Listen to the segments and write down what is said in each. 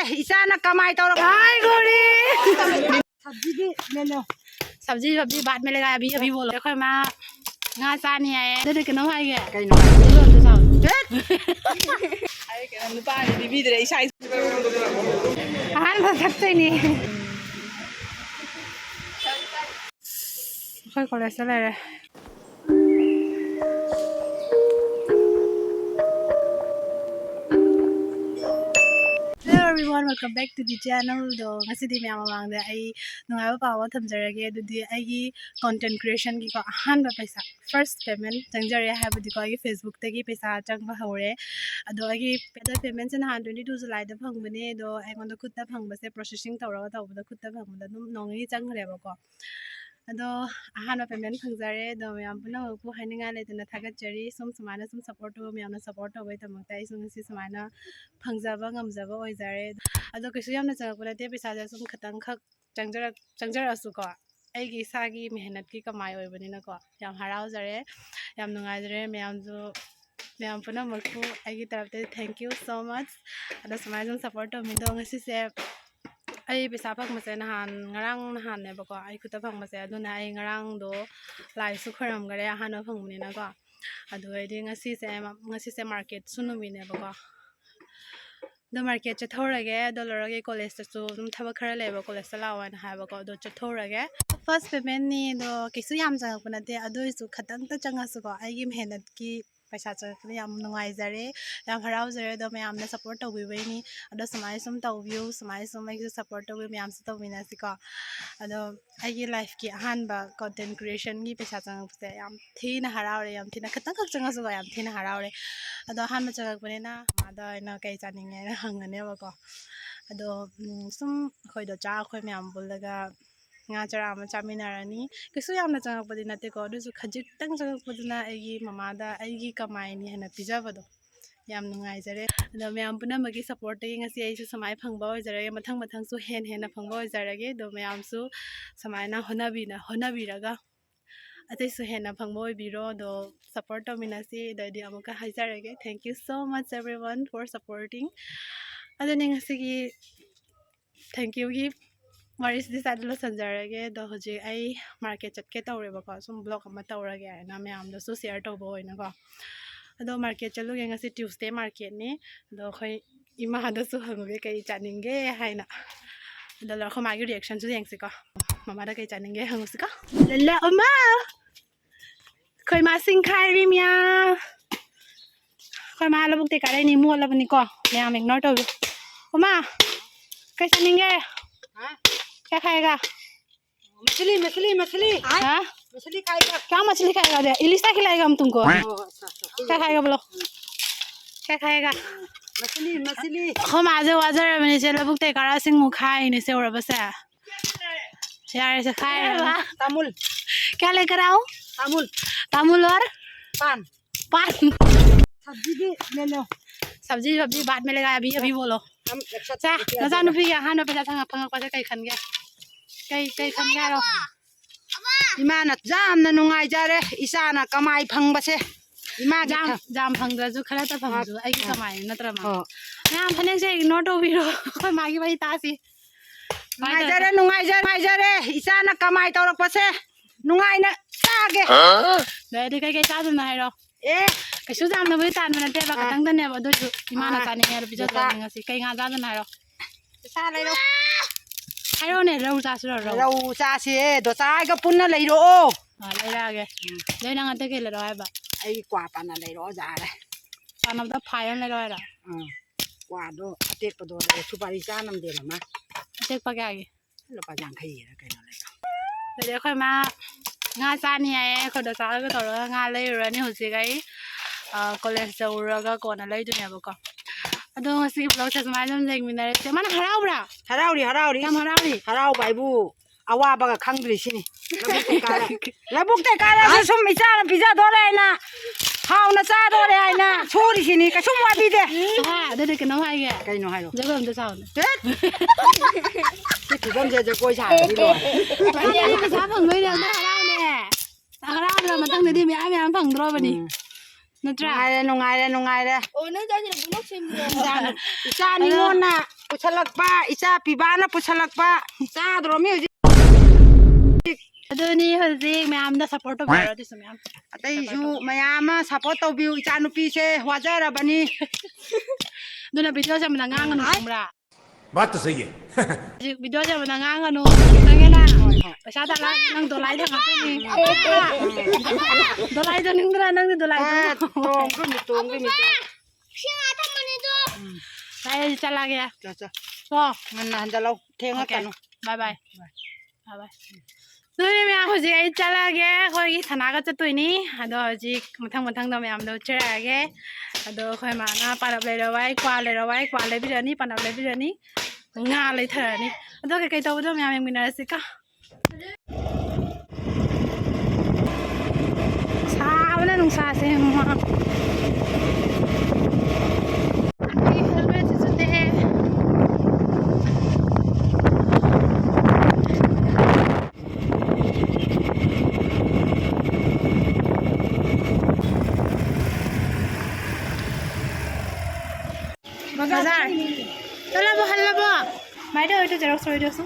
इसाना कमाई तो हाय गोरी सब्जी की ले लो सब्जी बाद में लेगा अभी अभी बोलो देखो माँ ngã san nhỉ đây là cái nó hay kìa cái nó cái luôn tôi sao ai cái nó ba đi đi đấy sai ăn thật thật thế nhỉ khơi còn lại sao này Hello everyone, welcome back to the channel. Do ngasidi miyam mamangda ai nungai pa wa thamjarage adudi ai content creation ki ko ahan ba paisa first payment changjare habudi ko ai Facebook tagi paisa changba hore ado ai pedal payment sen han 22 July da phangbane do ai ngonda khutta phangba se processing tawra tawda khutta phangba dum nongi changreba ko ado ahan ba payment phangjare do miyam puna pu haninga le tuna thagachari sum samana sum support to miyam support to bai tamakta ai sum si samana phangjaba ngamjaba oijare ado kisu yamna changakuna te pisa ja sum khatang khak changjara asu ko aigi sagi mehnat ki kamai oibanina ko yam harau jare yam nungai jare miyam puna makpu aigi tarafte thank you so much ado samai sum support to mi do ngasi se ai pisa phak mase ngarang ne ba ko ai khuta phang mase aduna ai ngarang do lai su khoram gare hana phangmuni na ko ado ai de ngasi se market sunumi ne ba ko the market chathorage dollarage college to dum thaba khara leba college lawan ha ba ko do chathorage first payment ni do kisu yam jang kuna te ado isu khatang ta changa su ko ai gi mehnat ki paisa chakne yam nungai jare yam harau jare do mayam na support to wi ni ado samai sum taw view samai sum ai support to wi mayam su to mina si ko ado ai gi life ki ahan ba content creation gi paisa chang se yam thina harau re yam thina khatang khak changa su ko yam thina harau re ado han ma chang ko na ma da na kai chaning ne hangane ba ko ado sum khoi do cha khoi mayam bulaga nga chara ma chaminarani kisu yamna changakpadi nate ko du khajik tang changakpaduna aigi mama da aigi kamai ni hana pijabado yam nungai jare ado mayam puna magi support te ngasi ai su samai phangba oi jare mathang su hen phangba oi jarage do mayam su samai na honabi raga atai su hen phangba oi biro do support to minasi dadi amuka haijarage thank you so much everyone for supporting ado ngasi gi thank you gi Maris this adlo sanjarage do hoji ai market chatke tawreba ko sum blog ama tawrage na mayam do so share tawbo hoina ko ado market chalu ge ngasi Tuesday market ni do khoi ima da su hangue kai chaninge haina do la khoma gi reaction su yengsi ko mama da kai chaninge hangusi ko la oma khoi ma sing khai ri mya khoi ma la bukte kare ni mo la bani ko mayam ignore to oma kai chaninge क्या खाएगा मछली हाँ मछली खाएगा क्या मछली खाएगा दे इलिशा खिलाएगा हम तुमको क्या खाएगा बोलो क्या खाएगा मछली हम आज मैंने चला बुकते करा सिंह मुखाई ने से और बस यार से खाए तामुल क्या लेकर आओ तामुल और पान सब्जी की ले लो सब्जी बाद में लेगा अभी बोलो हम चा नजा नुपी या हानो पैसा थंगा फंगा पैसा कई खन गया कई खन गया रो इमाना जामना नुंगाई जारे इसाना कमाई फंगबसे इमा जाम फंगद्रजु खरा त फंगजु आई कमाई नत्र मा याम फने से इग्नोर तो बिरो कोई मागी भाई तासी नुंगाई जारे इसाना कमाई तौरपसे नुंगाई ना चागे दे कई चादु ना हाइरो ए कैसु जामना बे तान मना तेबा खतंग दने बदु इमाना ताने यार बिजो ngasi kai nga जादु ना हाइरो सा लेरो हाइरो ने रौ चासु रौ चासे दो चागा पुन्ना लेरो लेरागे लेना ngate ke lero hai ba ai kwa pana लेरो जारे panam da phaian lero hai ra kwa do atek do le supari chanam de ma tek pa kya gi lo pa jang khai ra kai no le de khoi ma nga sa ni ai khoi da sa ga to nga lei ro ni hosi gai college ja uraga ko na lei du ne ba ko ado ngasi vlog sa mai dum leng min re mana haraubra harauri kam harauri harau bai bu awa ba ga khangdri sini labuk te kara sum isa pizza dole na hau na cha dole ai na chori sini ka sum wa bi de ha de ke no hai ge kai no hai ro je gom de sao ki gom je koi cha ni lo ai ni pisa phang mai de na harau ne harau ra ma tang de mi ai am phang dro ba ni natra nungai re o na ja ni blog sim cha ni ngon na पुछलक्पा इचा पिबाना पुछलक्पा चाद्रोमी हजि अदुनी हजिक ma'am support तौबिरो दिसु मैम अतैसु मयाम सपोर्ट तौबिउ इचा नुपीसे वाजरबनी दुना वीडियो से मना ngang खंबरा बात तो सही है हजिक वीडियो से मना ngang नंगेना पैसा ताला नंग दोलाई दे खातनी दोलाई दो निंद्रा नंग दोलाई दो तोंग सिंगा थमने दो साय चला गया चा तो ngana handalau thenga kanu bye bye bye bye दुनी मैम हजिक आई चला गया खोई सनागा चतुइनी अदो हजिक मथंग मथंग दो मैम दो चरागे अदो खोई माना पानब लेरवाई क्वा लेबिरनी पानब लेबिरनी nga लेथरनी अदो कई तौबदो मैम मिनरसी का सावना नुंसा से मा हेलमेट जुते बाजार चलो हल्ला माइदो इतो जेरॉक्स रही दोसो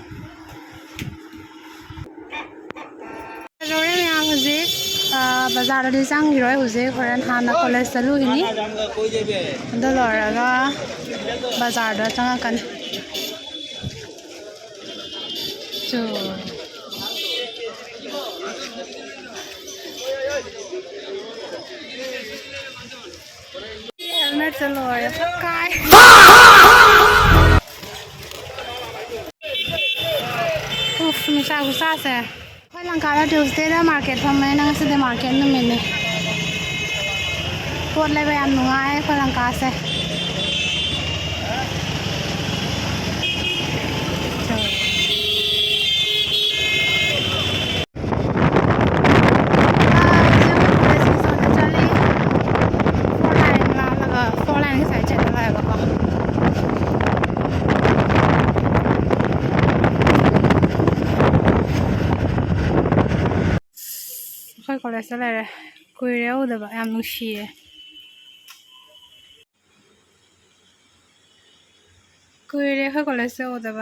रोरे में आप हुजे बाजार दे जांगिरोय हुजे खरन हाना कॉलेज चलु हिनी दो लरगा बाजार द चंगा कन जो हेलमेट चलो रे काय उफ नुसा गुसा से खोई लंकारा ट्यूसडे दा मार्केट फमे नंग से दे मार्केट न मिने पोट ले याम नुंगाय खोई लंका से कॉलेज चले कुरे उदब याम नुसिये कुरे खै कॉलेज से उदब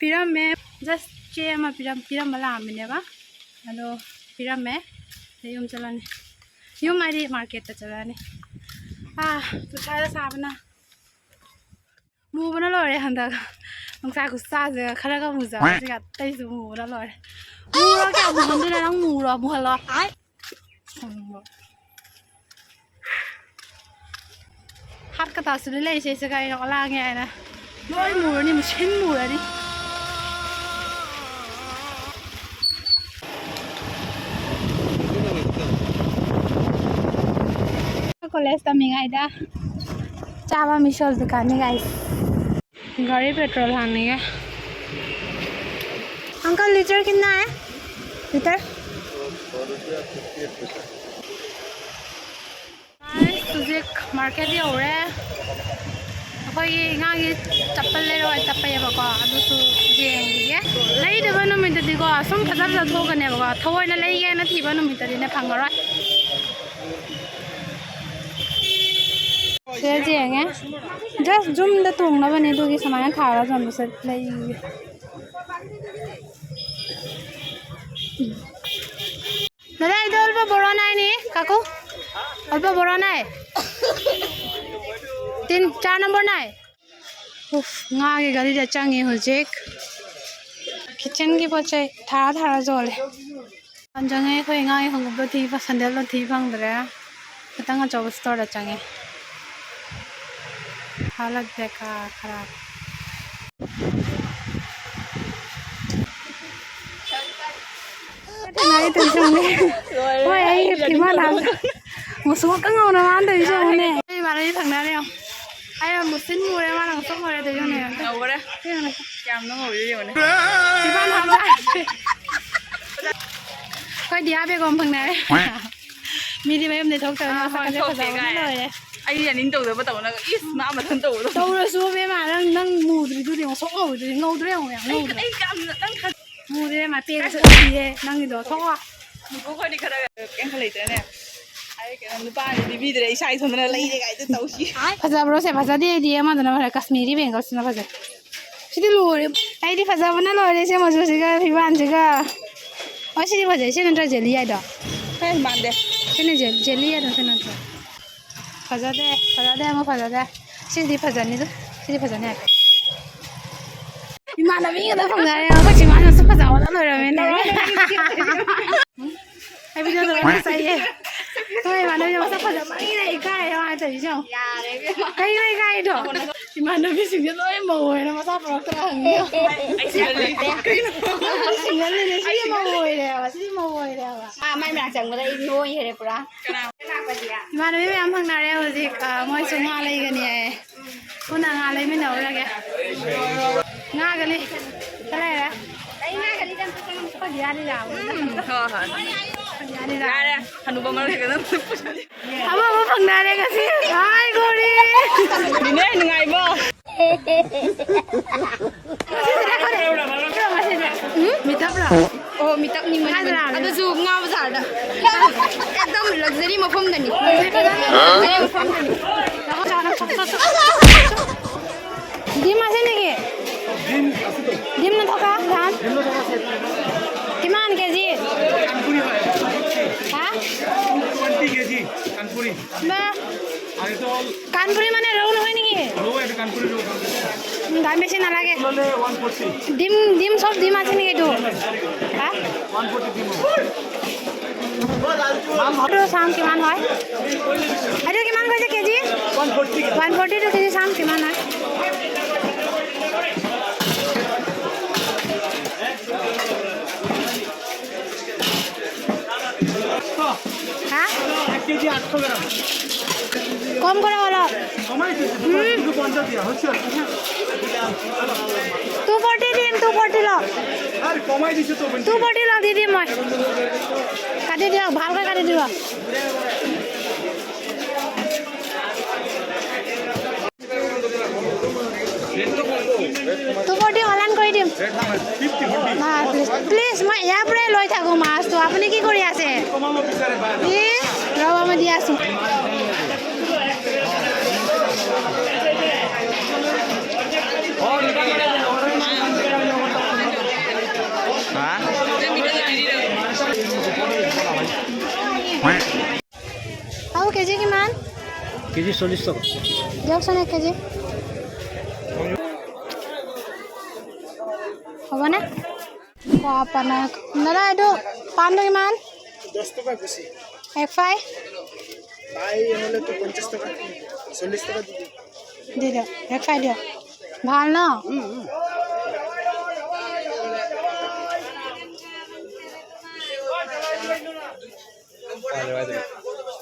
पिरम में जस्ट चे मा पिरम मला आमिनेबा अदो पिरम में युम चलाने युम मारी मार्केट त चलाने पुछादा साबना मुबना लरे हंदा नंसा गुस्सा जे खरागा मुजा जिगा तैसु मुबना लरे मुरा क्या मुहंदे नंग मुरा मुहला हाथ का तासुल ले से का ला गया ना लोई मुरनी मशीन मुरनी कॉलेज तमिंगाइदा चावा मिशल दुकान गाइस गाड़ी पेट्रोल हाने है अंकल लीटर कितना है लीटर तुझे मार्केट यौरे अखोई ngangi चप्पल ले रो चप्पल बको अदुसु जेंगिगे लैदब नुमितदिको सम फजब थोगने बको थवोइना लैगे न थिबा नुमितदिने फंगरय से जेंगे जस्ट जुम द तोंगनबने दुगी समाय थारा जमबस लैगे दादा इधर अल्प बड़ा नाई नी काकू अल्प बड़ा नाई 3-4 नंबर नाई उफ nga की गाड़ी जा चंगी हुजिक किचन की पचे थारा जोले अंजंगे कोई nga की हंगब थी संदेल थी फंगदरे खतंग जॉब स्टोर दा चंगे हालत देखा खराब नाई तो जोने ओए आई किमा नाम मुसुक कंगौ ना मान तो जोने ए मारे थांना रे आय मुसिन मुरे मा नंग सम रे तो जोने औरे काम न होयो जोने किमा नाम जा कोई दिया बे गम फंगना रे मिदि मैम ने थोक ना साका जे खजाव ना ले आई यानिन तौदब तौना इस मा मथन तौदो तौरसु बे मा नंग मुद्रि दुदि सो औदि ngौद्रे औ या ngौद्रे आई काम नंग मुद्रे मा पे से दिए नंग दो थोआ मुको खनि खरा केन खलैतने आई के नुपा दिबि दरे इसाई थोना लैरे गाइदो तौसी फजाब्रो से फजादे दिए मा दना कश्मीरी बेंगल सिना फजा Sini lori. Ai di fasa mana lori sih masuk sih ke piban sih ke. Oh sini fasa sini nanti jeli ada. Hei mande. Sini jeli ada sini nanti. Fasa deh mau fasa deh. Sini di fasa ni tu. Sini fasa ni. Di mana minggu tu penggara aku cuma masuk fasa mana lori mana. Ai video tu mana saya. Thôi mà nó sắp phải mấy này cái ai thấy chưa? Cái này đó. Thì mà nó biếtสิ่งที่nó mồi nó mà sắp vào cái hàng nhiều.สิ่งนั้นเลยที่มาโวยแล้วที่มาโวยแล้วไม่มาจังมาได้อีโวยเฮ้ยปะมาไม่ไปทำพังนาแล้วสิมวยส่งงานอะไรกันเนี่ยคนงานอะไรไม่เหนาแล้วแกงานกันเลยอะไรนะไอ้งานกันเลยจังก็เดี๋ยวได้แล้วGare, hanu ba maro ka nan. Aba mo pangnare kasi. Ay, gori. Dine ngai bo. Mitap lah. Oh, mitap ni mana? Ada tu ngau besar dah. Ekdom luxury mafam dah ni. Luxury mafam dah ni. Dim masih ni ke? Dim na thoka dhan. Kiman kg? Ha? 20 kg Kanpuri Ba. আর এটা all Kanpuri মানে রৌ নহয় নেকি? লো এটা কানপুরি লো দাম বেছি নালাগে। ললে 140 ডিম সব ডিম আছে নেকি এইটো? হা? 140 দিম এইটো চাম কিমান হয়? এইটো কিমান কৈছে কেজি? 140 কেজি চাম কিমান হয়? হা? 1 কেজি 800 গ্রাম কম করে বলো। কমাই দিছি 250 দিয়া হচ্ছে 240 দিম 240 ল। আর কমাই দিছি তো 240 ল দি দিম মই। কাটি দিও ভালকৈ কাটি দিও। দুপৰটি অনলাইন কৰি দিম। 50 প্লিজ মই ইয়াৰ পৰাই লৈ থাকোঁ মাছটো আপুনি কি কৰি আছে? কমাব বিচাৰে বা ৰ'ব মই দি আছোঁ। আৰু কেজি কিমান? কেজি 40 টাকা দিয়কচোন 1 কেজি। হ'বনে? আপোনাক দাদা এইটো পাণটো কিমান? 10 টাকা বেশি এক ফ্ৰাই ভাই হলে তো 50 টাকা 40 টাকা দিবি দি দিয়ক এক ফ্ৰাই দিয়ক ভাল ন?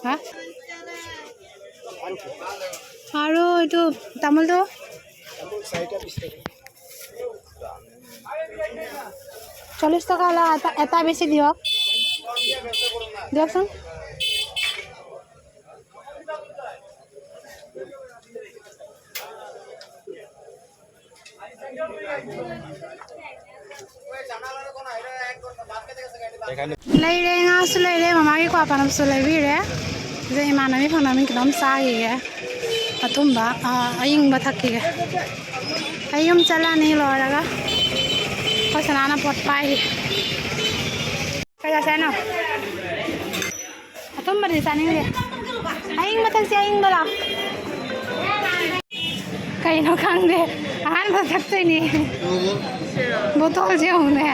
হা আৰু এইটো তামোলটো 40 টকা হ'লে এটা বেছি দিয়ক দিয়কচোন। ꯂꯩꯔꯦ ꯉꯥꯁꯨ ꯂꯩꯔꯦ ꯃꯃꯥꯒꯤ ꯀ꯭ꯋꯥ ꯄꯥꯅꯝꯁꯨ ꯂꯩꯕꯤꯔꯦ ꯑꯗꯩ ꯏꯃꯥꯟꯅꯕꯤ ꯐꯪꯅꯕꯤ ꯈꯤꯇꯪ ꯆꯥꯈꯤꯒꯦ ꯑꯊꯨꯝꯕ ꯑꯌꯤꯡꯕ ꯊꯛꯈꯤꯒꯦ ꯑꯩ ꯌꯨꯝ ꯆꯠꯂꯅꯤ ꯂꯣꯏꯔꯒ ꯑꯩꯈꯣꯏ ꯁꯅꯥꯅ ꯄꯣꯠ ꯄꯥꯏꯔꯤ ꯀꯩ ꯆꯥꯁꯦ ꯍꯥꯏꯅꯣ ꯑꯊꯨꯝꯕꯗꯤ ꯆꯥꯅꯤꯡꯗꯦ ꯑꯌꯤꯡꯕ ꯊꯛꯁꯦ ꯑꯌꯤꯡꯕ ꯂꯥꯛ ꯀꯩꯅꯣ ꯈꯪꯗꯦ ꯑꯍꯥꯟꯕ ꯊꯛꯇꯣꯏꯅꯤ ꯕꯣꯇꯜꯁꯦ ꯌꯦꯡꯉꯨꯅꯦ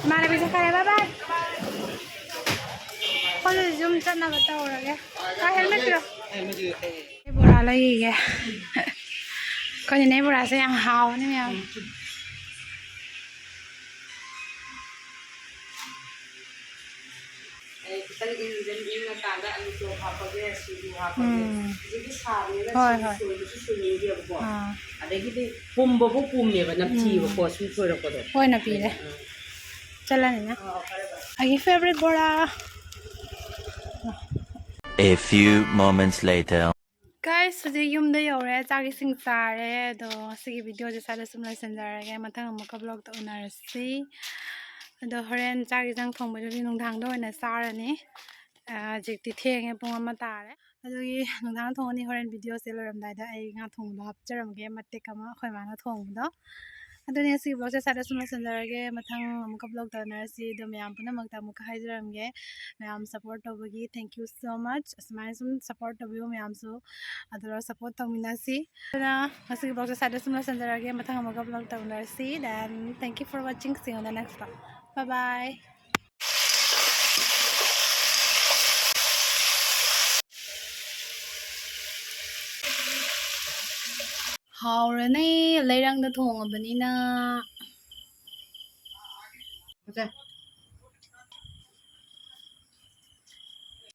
Mana bisa kaya bye. Kalau zoom sana kata orang ya. Kau helmet bro. Ini bola lagi ya. Kau ini bola saya yang haw ni ya. Hoi hoi. Pumbo po pumne ba napchi ba ko su ko ro ko do. Hoi na pile. Chala ni na. Agi favorite bola. A few moments later. Guys, today yum da yore chagi sing sare do sigi video je sare sum lai sanjara ga mathang amaka vlog ta unarasi. Do horen chagi jang thong ba ri nung thang do na sarani. ꯍꯧꯖꯤꯛꯇꯤ ꯊꯦꯡꯉꯦ ꯄꯨꯡ 1 ꯇꯥꯔꯦ ꯑꯗꯨꯒꯤ ꯅꯨꯡꯗꯥꯡ ꯊꯣꯡꯉꯅꯤ ꯍꯣꯔꯦꯟ ꯚꯤꯗꯤꯑꯣꯁꯦ ꯂꯣꯏꯔꯝꯗꯥꯏꯗ ꯑꯩ ꯉꯥ ꯊꯣꯡꯕꯗꯣ ꯍꯥꯞꯆꯔꯝꯒꯦ ꯃꯇꯦꯛ ꯑꯃ ꯑꯩꯈꯣꯏ ꯃꯥꯅ ꯊꯣꯡꯕꯗꯣ ꯑꯗꯨꯅꯤ ꯉꯁꯤꯒꯤ ꯕ꯭ꯂꯣꯛꯁꯦ ꯁ꯭ꯋꯥꯏꯗ ꯁꯨꯝ ꯂꯣꯏꯁꯤꯟꯖꯔꯒꯦ ꯃꯊꯪ ꯑꯃꯨꯛꯀ ꯕ꯭ꯂꯣꯛ ꯇꯧꯅꯔꯁꯤ ꯑꯗꯣ ꯃꯌꯥꯝ ꯄꯨꯝꯅꯃꯛꯇ ꯑꯃꯨꯛꯀ ꯍꯥꯏꯖꯔꯝꯒꯦ ꯃꯌꯥꯝ ꯁꯞꯄꯣꯔꯠ ꯇꯧꯕꯒꯤ ꯊꯦꯡꯛ ꯌꯨ ꯁꯣ ꯃꯆ ꯑꯁꯨꯃꯥꯏꯅ ꯁꯨꯝ ꯁꯞꯄꯣꯔꯠ ꯇꯧꯕꯤꯌꯨ ꯃꯌꯥꯝꯁꯨ ꯑꯗꯨꯒ ꯁꯞꯄꯣꯔꯠ ꯇꯧꯃꯤꯟꯅꯁꯤ ꯑꯗꯨꯅ ꯉꯁꯤꯒꯤ ꯕ꯭ꯂꯣꯛꯁꯦ ꯁ꯭ꯋꯥꯏꯗ ꯁꯨꯝ ꯂꯣꯏꯁꯤꯟꯖꯔꯒꯦ ꯃꯊꯪ ꯑꯃꯨꯛꯀ ꯕ꯭ꯂꯣꯛ ꯇꯧꯅꯔꯁꯤ then thank you for watching ꯁꯤ ꯑꯣꯟ ꯗ ꯅꯦꯛꯁט ꯕ꯭ꯂꯣꯛ ꯕꯥꯏ ꯕꯥꯏ ꯍꯥꯎꯔꯅꯤ ꯂꯩꯔꯪꯗ ꯊꯣꯡꯉꯕꯅꯤꯅ